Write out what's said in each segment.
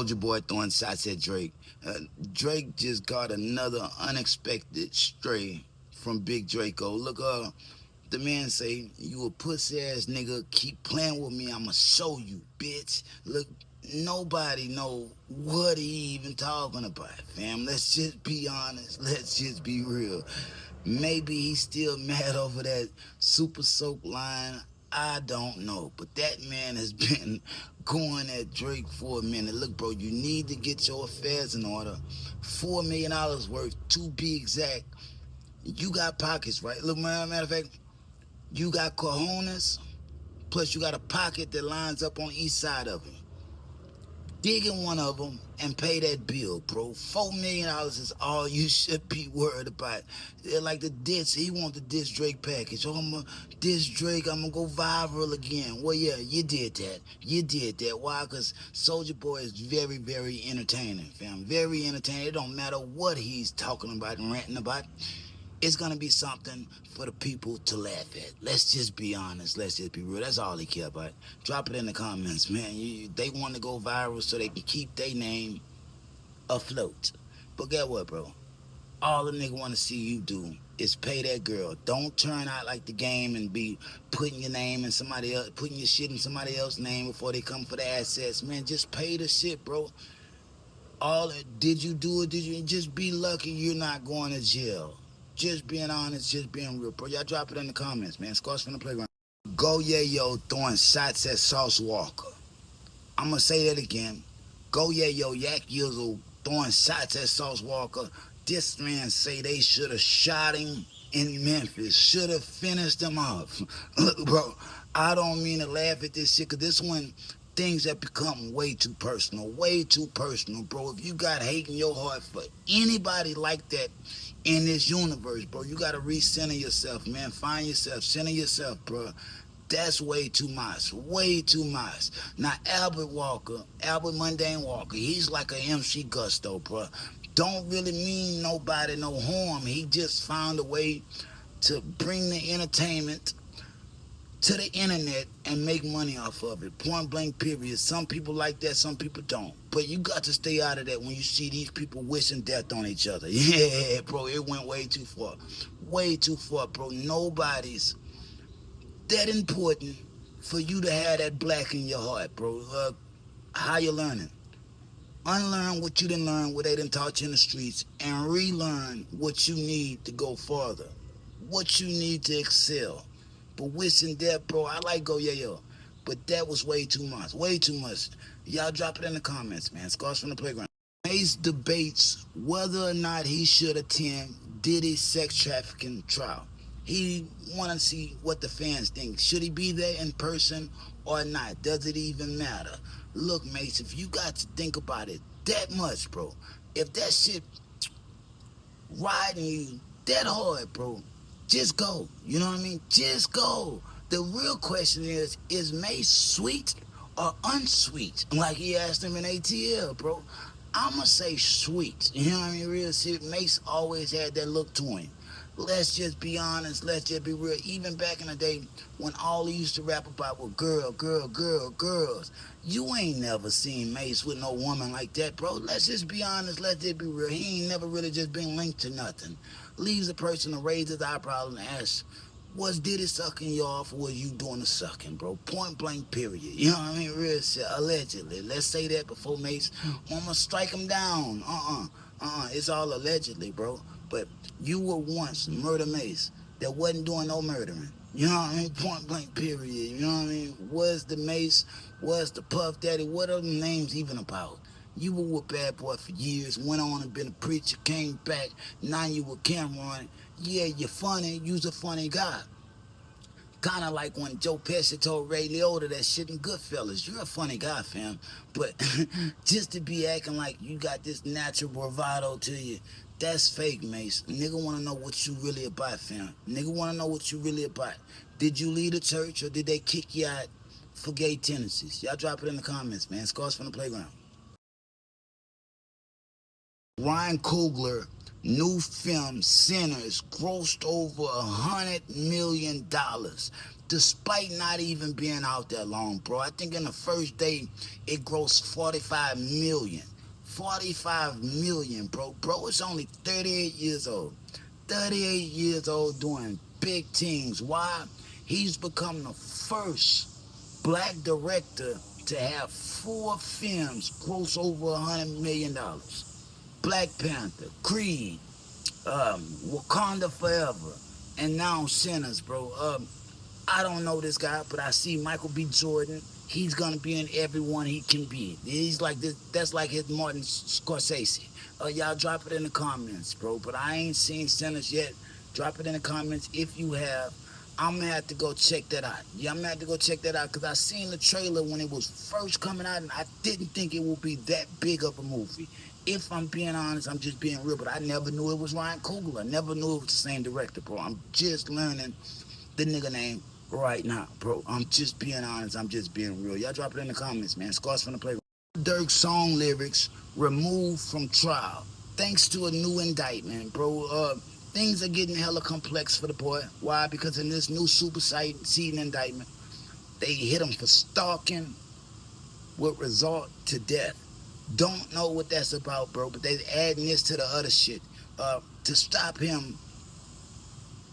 Soulja Boy throwing shots at Drake. Drake just got another unexpected stray from Big Draco. Look, the man say, you a pussy ass nigga, keep playing with me, I'ma show you, bitch. Look, nobody know what he even talking about, fam. Let's just be honest. Let's just be real. Maybe he's still mad over that super soap line. I don't know. But that man has been going at Drake for a minute. Look, bro, you need to get your affairs in order. $4 million worth, to be exact. You got pockets, right? Look, matter of fact, you got cojones, plus you got a pocket that lines up on the east side of it. Dig in one of them and pay that bill, bro. $4 million is all you should be worried about. They're like the diss. He want the diss Drake package. Oh, I'm going to diss Drake. I'm going to go viral again. Well, yeah, you did that. You did that. Why? Because Soulja Boy is very, very entertaining, fam. Very entertaining. It don't matter what he's talking about and ranting about. It's going to be something for the people to laugh at. Let's just be honest. Let's just be real. That's all he care about. Drop it in the comments, man. They want to go viral so they can keep their name afloat. But get what, bro? All the nigga want to see you do is pay that girl. Don't turn out like the game and be putting your name in somebody else, putting your shit in somebody else's name before they come for the assets. Man, just pay the shit, bro. Did you do it? Did you just be lucky you're not going to jail? Just being honest, just being real, bro. Y'all drop it in the comments, man. Scars from the playground. Go Yayo throwing shots at Sauce Walka. I'm going to say that again. Go Yayo, Yak Yizzle throwing shots at Sauce Walka. This man say they should have shot him in Memphis. Should have finished him off. Look, bro, I don't mean to laugh at this shit, because this one, things have become way too personal. Way too personal, bro. If you got hate in your heart for anybody like that in this universe, bro, you gotta recenter yourself, man. Find yourself, center yourself, bro. That's way too much. Way too much. Now, Albert Mundane Walker, he's like an MC Gusto, bro. Don't really mean nobody no harm. He just found a way to bring the entertainment to the internet and make money off of it. Point blank, period. Some people like that, some people don't. But you got to stay out of that when you see these people wishing death on each other. Yeah, bro, it went way too far. Way too far, bro. Nobody's that important for you to have that black in your heart, bro. How you learning? Unlearn what you didn't learn, what they didn't taught you in the streets, and relearn what you need to go farther. What you need to excel. But wishing that, bro, I like Go Yayo, but that was way too much. Way too much. Y'all drop it in the comments, man. Scars from the playground. Mase debates whether or not he should attend Diddy's sex trafficking trial. He want to see what the fans think. Should he be there in person or not? Does it even matter? Look, Mase, if you got to think about it that much, bro, if that shit riding you that hard, bro, just go. You know what I mean? Just go. The real question is Mase sweet or unsweet? Like he asked him in ATL, bro. I'ma say sweet. You know what I mean? Real shit. Mase always had that look to him. Let's just be honest. Let's just be real. Even back in the day when all he used to rap about were girls. You ain't never seen Mase with no woman like that, bro. Let's just be honest. Let's just be real. He ain't never really just been linked to nothing. Leaves a person to raise his eyebrow and ask, was Diddy sucking you off or was you doing the sucking, bro? Point blank, period. You know what I mean? Real shit. Allegedly. Let's say that before Mase. I'ma strike him down. It's all allegedly, bro. But you were once Murder Mase that wasn't doing no murdering. You know what I mean? Point blank, period. You know what I mean? Was the Mase, was the Puff Daddy, what are the names even about? You were with Bad Boy for years, went on and been a preacher, came back, now you with Cameron. Yeah, you're funny, you's a funny guy. Kind of like when Joe Pesci told Ray Liotta that shit in Goodfellas. You're a funny guy, fam. But just to be acting like you got this natural bravado to you, that's fake, Mase. Nigga want to know what you really about, fam. Nigga want to know what you really about. Did you lead a church or did they kick you out for gay tendencies? Y'all drop it in the comments, man. Scars from the playground. Ryan Coogler new film Sinners grossed over $100 million. despite not even being out that long, bro. I think in the first day, it grossed 45 million. 45 million, bro. Bro is only 38 years old. 38 years old doing big things. Why? He's become the first black director to have 4 films gross over $100 million. Black Panther, Creed, Wakanda Forever, and now Sinners, bro. I don't know this guy, but I see Michael B. Jordan. He's gonna be in everyone he can be. He's like this. That's like his Martin Scorsese. Y'all drop it in the comments, bro. But I ain't seen Sinners yet. Drop it in the comments if you have. I'm gonna have to go check that out. Yeah, I'm gonna have to go check that out because I seen the trailer when it was first coming out, and I didn't think it would be that big of a movie. If I'm being honest, I'm just being real. But I never knew it was Ryan Coogler. I never knew it was the same director, bro. I'm just learning the nigga name right now, bro. I'm just being honest. I'm just being real. Y'all drop it in the comments, man. Scars from the playground. Durk song lyrics removed from trial thanks to a new indictment, bro. Things are getting hella complex for the boy. Why? Because in this new superseding indictment, they hit him for stalking with result to death. Don't know what that's about, bro, but they adding this to the other shit to stop him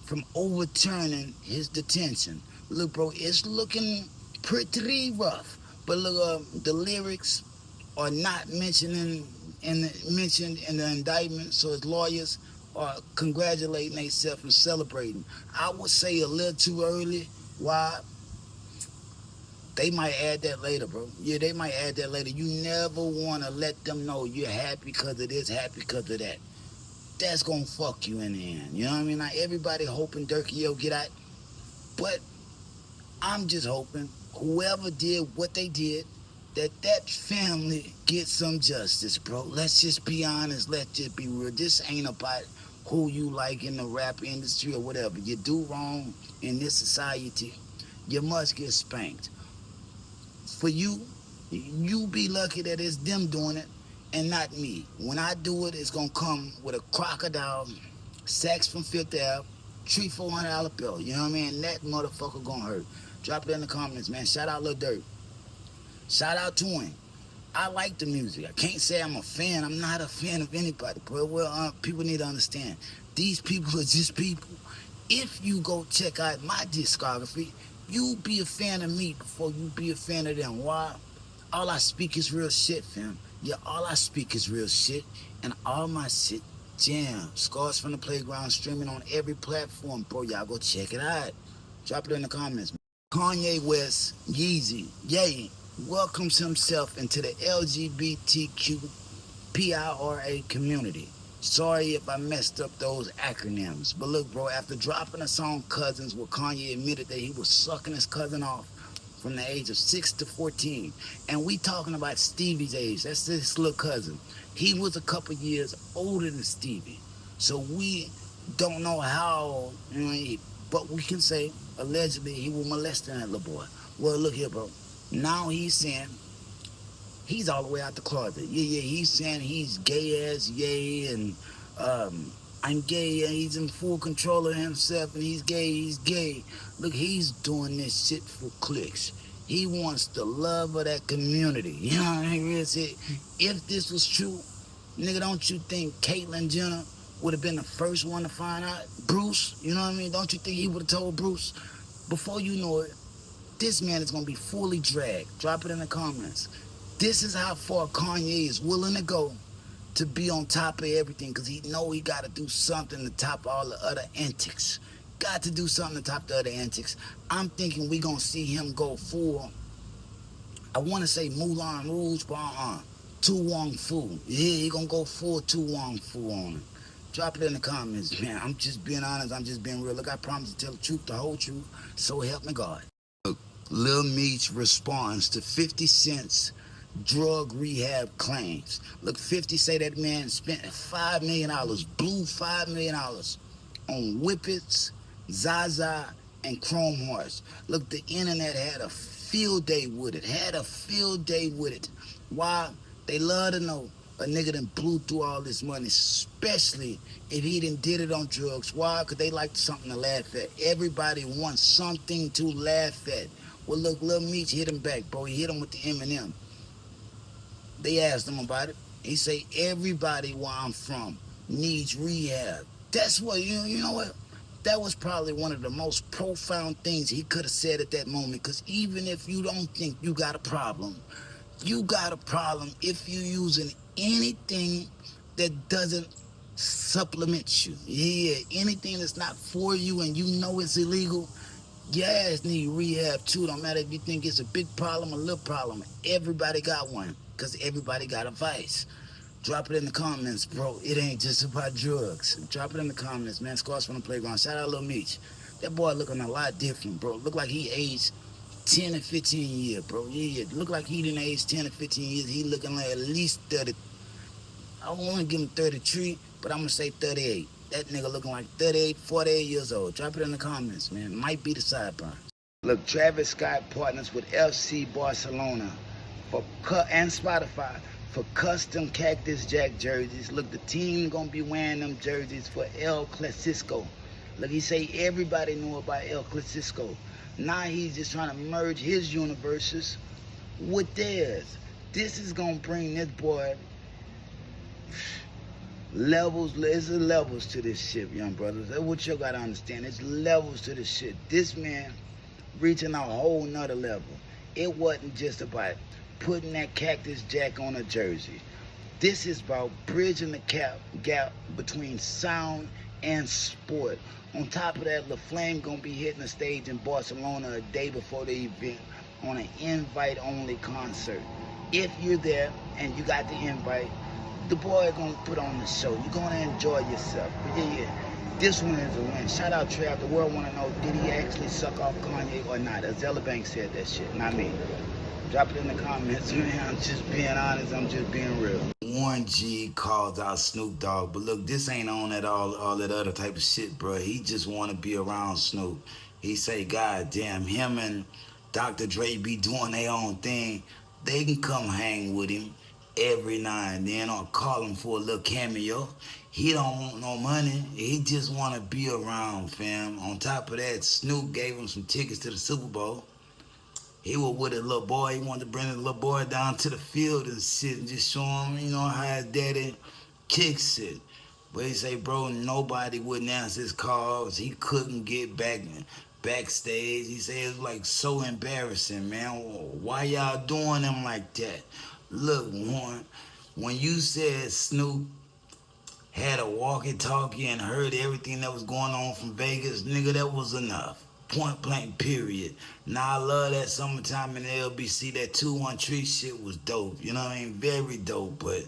from overturning his detention. Look, bro, it's looking pretty rough. But look, the lyrics are not mentioned in the indictment, so his lawyers are congratulating themselves and celebrating. I would say a little too early. Why? They might add that later, bro. Yeah, they might add that later. You never want to let them know you're happy because of this, happy because of that. That's gonna fuck you in the end. You know what I mean? Now, everybody hoping Durkio get out, but I'm just hoping whoever did what they did, that family gets some justice, bro. Let's just be honest. Let's just be real. This ain't about who you like in the rap industry or whatever. You do wrong in this society, you must get spanked. For you, you be lucky that it's them doing it and not me. When I do it, it's gonna come with a crocodile, sacks from Fifth Ave, tree $400 bill. You know what I mean? That motherfucker gonna hurt. Drop it in the comments, man. Shout out Lil Durk. Shout out to him. I like the music. I can't say I'm a fan. I'm not a fan of anybody, bro. Well, people need to understand. These people are just people. If you go check out my discography, you be a fan of me before you be a fan of them. Why? All I speak is real shit, fam. Yeah, all I speak is real shit, and all my shit jam. Scars from the Playground streaming on every platform, bro. Y'all go check it out. Drop it in the comments. Kanye West, Yeezy, Yayo, welcomes himself into the LGBTQ PIRA community. Sorry if I messed up those acronyms. But look, bro, after dropping a song Cousins where Kanye admitted that he was sucking his cousin off from the age of 6 to 14. And we talking about Stevie's age. That's his little cousin. He was a couple years older than Stevie. So we don't know how, but we can say allegedly he was molesting that little boy. Well, look here, bro. Now he's saying he's all the way out the closet. Yeah, he's saying he's gay as yay, and I'm gay, and he's in full control of himself, and he's gay. Look, he's doing this shit for clicks. He wants the love of that community. You know what I mean? If this was true, nigga, don't you think Caitlyn Jenner would have been the first one to find out? Bruce, you know what I mean? Don't you think he would have told Bruce? Before you know it, this man is going to be fully dragged. Drop it in the comments. This is how far Kanye is willing to go to be on top of everything, because he know he got to do something to top all the other antics. Got to do something to top the other antics. I'm thinking we going to see him go full, I want to say Moulin Rouge, but Tu Wong Fu. Yeah, he going to go full Tu Wong Fu on him. Drop it in the comments, man. I'm just being honest. I'm just being real. Look, I promise to tell the truth, the whole truth. So help me God. Look, Lil Meech responds to 50 Cent's drug rehab claims. Look, 50 say that man spent $5 million, blew $5 million on Whippets, Zaza, and Chrome Hearts. Look, the internet had a field day with it. Why? They love to know a nigga done blew through all this money, especially if he done did it on drugs. Why? Because they like something to laugh at. Everybody wants something to laugh at. Well, look, Lil Meech hit him back, bro. He hit him with the Eminem. They asked him about it. He say, everybody where I'm from needs rehab. That's what, you know what? That was probably one of the most profound things he could have said at that moment. Because even if you don't think you got a problem, you got a problem if you using anything that doesn't supplement you. Yeah, anything that's not for you and you know it's illegal, your ass need rehab too. Don't matter if you think it's a big problem or a little problem. Everybody got one, because everybody got a vice. Drop it in the comments, bro. It ain't just about drugs. Drop it in the comments, man. Scars from the playground. Shout out Lil Meech. That boy looking a lot different, bro. Look like he aged 10 or 15 years, bro. Yeah. Look like he didn't age 10 or 15 years. He looking like at least 30. I don't want to give him 33, but I'm going to say 38. That nigga looking like 38, 48 years old. Drop it in the comments, man. Might be the sideburn. Look, Travis Scott partners with FC Barcelona and Spotify for custom Cactus Jack jerseys. Look, the team gonna be wearing them jerseys for El Clasico. Look, he say everybody knew about El Clasico. Now he's just trying to merge his universes with theirs. This is gonna bring this boy levels. There's levels to this shit, young brothers. That's what you gotta understand. There's levels to this shit. This man reaching a whole nother level. It wasn't just about putting that Cactus Jack on a jersey. This is about bridging the gap between sound and sport. On top of that, LaFlame gonna be hitting the stage in Barcelona a day before the event on an invite-only concert. If you're there and you got the invite, the boy gonna put on the show. You're gonna enjoy yourself. But yeah, this one is a win. Shout out Trav. The world wanna know, did he actually suck off Kanye or not? Azella Banks said that shit, not me. Drop it in the comments, man. I'm just being honest. I'm just being real. Warren G calls out Snoop Dogg, but look, this ain't on at all that other type of shit, bro. He just want to be around Snoop. He say, God damn, him and Dr. Dre be doing their own thing. They can come hang with him every now and then or call him for a little cameo. He don't want no money. He just want to be around, fam. On top of that, Snoop gave him some tickets to the Super Bowl. He was with a little boy. He wanted to bring the little boy down to the field and sit and just show him, how his daddy kicks it. But he say, bro, nobody wouldn't answer his calls. He couldn't get backstage. He said it was like so embarrassing, man. Why y'all doing him like that? Look, Warren, when you said Snoop had a walkie-talkie and heard everything that was going on from Vegas, nigga, that was enough. Point blank, period. Now I love that summertime in the LBC. That 213 shit was dope. You know what I mean? Very dope, but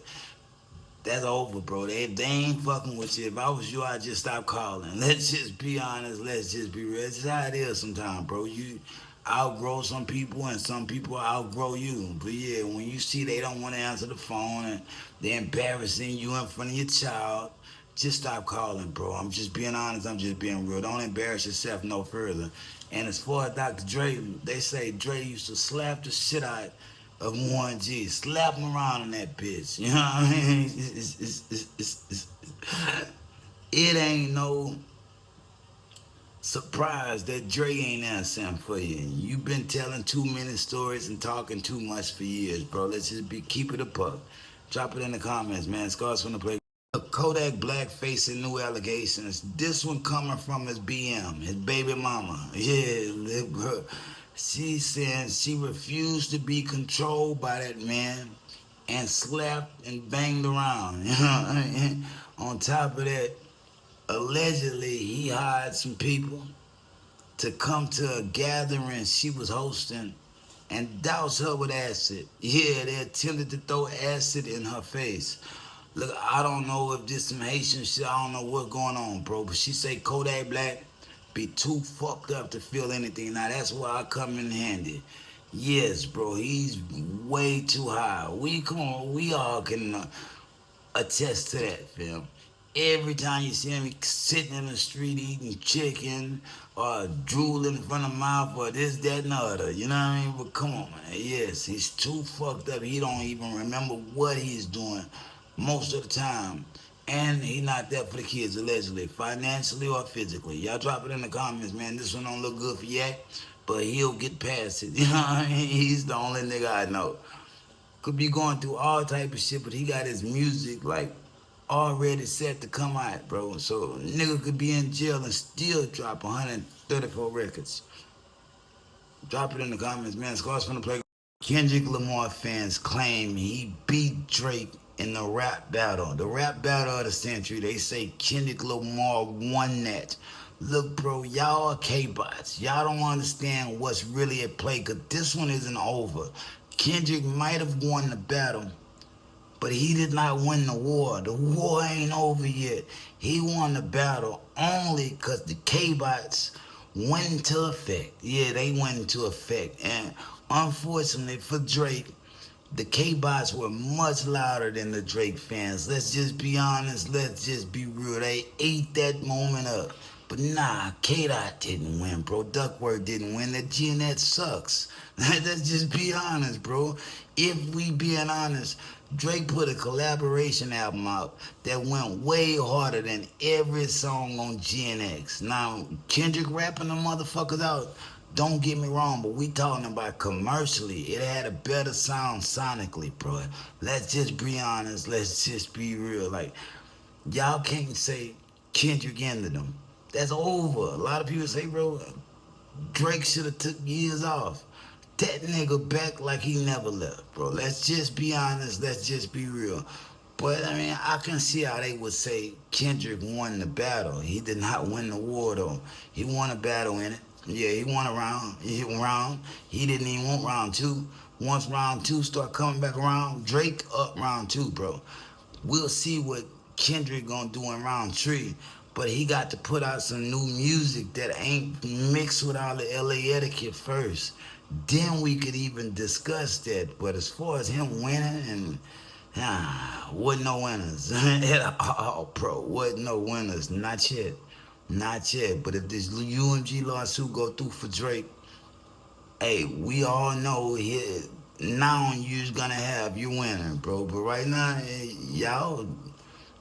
that's over, bro. They ain't fucking with you. If I was you, I'd just stop calling. Let's just be honest. Let's just be real. It's how it is sometimes, bro. You outgrow some people and some people outgrow you. But yeah, when you see they don't want to answer the phone and they're embarrassing you in front of your child, just stop calling, bro. I'm just being honest. I'm just being real. Don't embarrass yourself no further. And as far as Dr. Dre, they say Dre used to slap the shit out of Warren G. Slap him around in that bitch. You know what I mean? It ain't no surprise that Dre ain't answering for you. You've been telling too many stories and talking too much for years, bro. Let's just keep it a buck. Drop it in the comments, man. Scars from the play. Kodak Black facing new allegations. This one coming from his BM, his baby mama. Yeah, she said she refused to be controlled by that man and slapped and banged around. On top of that, allegedly he hired some people to come to a gathering she was hosting and douse her with acid. Yeah, they attempted to throw acid in her face. Look, I don't know if this some Haitian shit. I don't know what's going on, bro. But she say Kodak Black be too fucked up to feel anything. Now, that's where I come in handy. Yes, bro, he's way too high. We all can attest to that, fam. Every time you see him sitting in the street eating chicken or drooling in front of mouth or this, that, and the other. You know what I mean? But come on, man. Yes, he's too fucked up. He don't even remember what he's doing most of the time. And he not there for the kids, allegedly, financially or physically. Y'all drop it in the comments, man. This one don't look good for Yak, but he'll get past it. You know what I mean? He's the only nigga I know. Could be going through all type of shit, but he got his music, like, already set to come out, bro. So, nigga could be in jail and still drop 134 records. Drop it in the comments, man. Scars from the playground. Kendrick Lamar fans claim he beat Drake in the rap battle. The rap battle of the century. They say Kendrick Lamar won that. Look, bro, y'all are Kbots. Y'all don't understand what's really at play, because this one isn't over. Kendrick might have won the battle, but he did not win the war. The war ain't over yet. He won the battle only because the Kbots went into effect. Yeah, they went into effect. And unfortunately for Drake, the Kbots were much louder than the Drake fans. Let's just be honest. Let's just be real. They ate that moment up. But nah, K-Dot didn't win, bro. Duckworth didn't win. That GNet sucks. Let's just be honest, bro. If we being honest, Drake put a collaboration album out that went way harder than every song on GNX. Now, Kendrick rapping the motherfuckers out, don't get me wrong, but we talking about commercially. It had a better sound sonically, bro. Let's just be honest. Let's just be real. Like, y'all can't say Kendrick ended them. That's over. A lot of people say, bro, Drake should have took years off. That nigga back like he never left, bro. Let's just be honest. Let's just be real. But, I mean, I can see how they would say Kendrick won the battle. He did not win the war, though. He won a battle in it. Yeah, he won a round. He won round. He didn't even want round two. Once round two start coming back around, Drake up round two, bro. We'll see what Kendrick gonna do in round three. But he got to put out some new music that ain't mixed with all the LA etiquette first. Then we could even discuss that. But as far as him winning, wasn't no winners at all, bro. Wasn't no winners, not yet. Not yet. But if this UMG lawsuit go through for Drake, hey, we all know now you's gonna have your winner, bro. But right now, y'all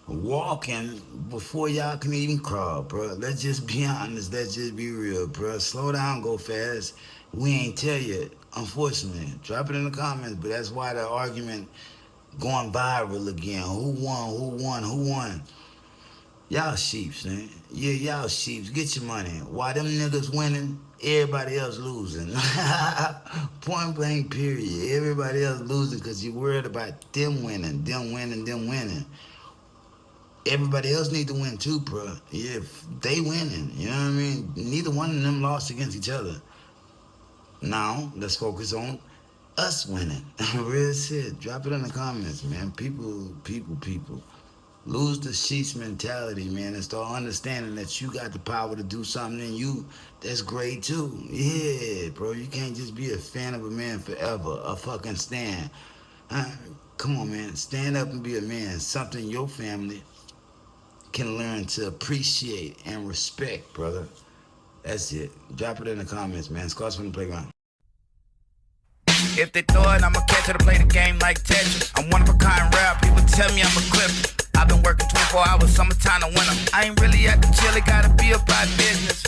walking before y'all can even crawl, bro. Let's just be honest. Let's just be real, bro. Slow down, go fast. We ain't tell you, unfortunately. Drop it in the comments, but that's why the argument going viral again. Who won? Who won? Who won? Y'all sheeps, man. Yeah, y'all sheeps. Get your money. While them niggas winning, everybody else losing. Point blank, period. Everybody else losing because you worried about them winning, them winning, them winning. Everybody else need to win too, bro. Yeah, if they winning, you know what I mean? Neither one of them lost against each other. Now, let's focus on us winning. Real shit. Drop it in the comments, man. People. Lose the sheets mentality, man, and start understanding that you got the power to do something in you that's great too. Yeah, bro, you can't just be a fan of a man forever. A fucking stand. Come on, man. Stand up and be a man. Something your family can learn to appreciate and respect, brother. That's it. Drop it in the comments, man. Scars from the playground. If they throw it, I'ma catch it to play the game like Tetris. I'm one of a kind rap, people tell me I'm a clip. I've been working 24 hours, summertime to winter. I ain't really at the chill, it gotta be about business.